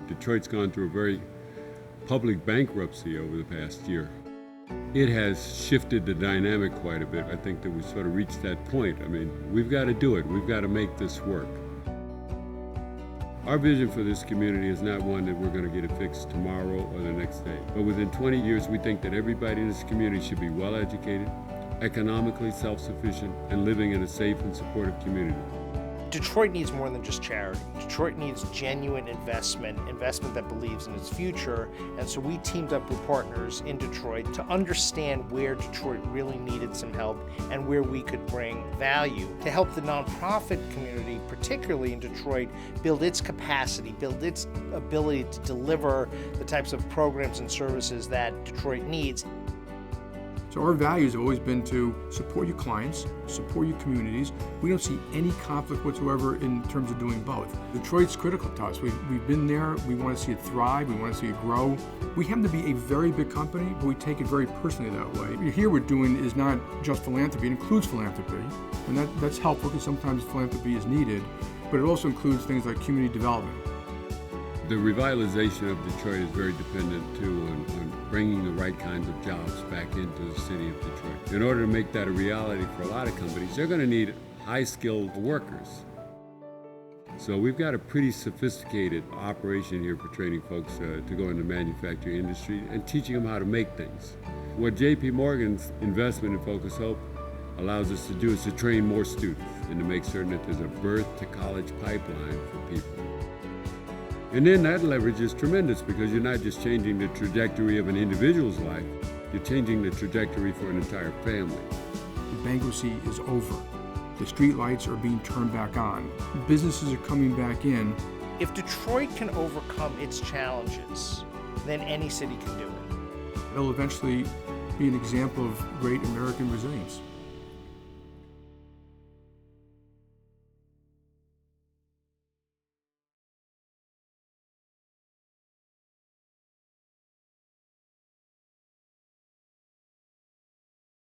Detroit's gone through a very public bankruptcy over the past year. It has shifted the dynamic quite a bit. I think that we sort of reached that point. I mean, we've got to do it. We've got to make this work. Our vision for this community is not one that we're going to get it fixed tomorrow or the next day. But within 20 years, we think that everybody in this community should be well educated, economically self-sufficient, and living in a safe and supportive community. Detroit needs more than just charity. Detroit needs genuine investment that believes in its future. And so we teamed up with partners in Detroit to understand where Detroit really needed some help and where we could bring value to help the nonprofit community, particularly in Detroit, build its capacity, build its ability to deliver the types of programs and services that Detroit needs. So our values have always been to support your clients, support your communities. We don't see any conflict whatsoever in terms of doing both. Detroit's critical to us. We've been there, we want to see it thrive, we want to see it grow. We happen to be a very big company, but we take it very personally that way. Here we're doing is not just philanthropy, it includes philanthropy, and that's helpful because sometimes philanthropy is needed, but it also includes things like community development. The revitalization of Detroit is very dependent, too, on bringing the right kinds of jobs back into the city of Detroit. In order to make that a reality for a lot of companies, they're going to need high-skilled workers. So we've got a pretty sophisticated operation here for training folks to go into the manufacturing industry and teaching them how to make things. What J.P. Morgan's investment in Focus Hope allows us to do is to train more students and to make certain that there's a birth-to-college pipeline for people. And then that leverage is tremendous because you're not just changing the trajectory of an individual's life, you're changing the trajectory for an entire family. The bankruptcy is over. The street lights are being turned back on. Businesses are coming back in. If Detroit can overcome its challenges, then any city can do it. It'll eventually be an example of great American resilience.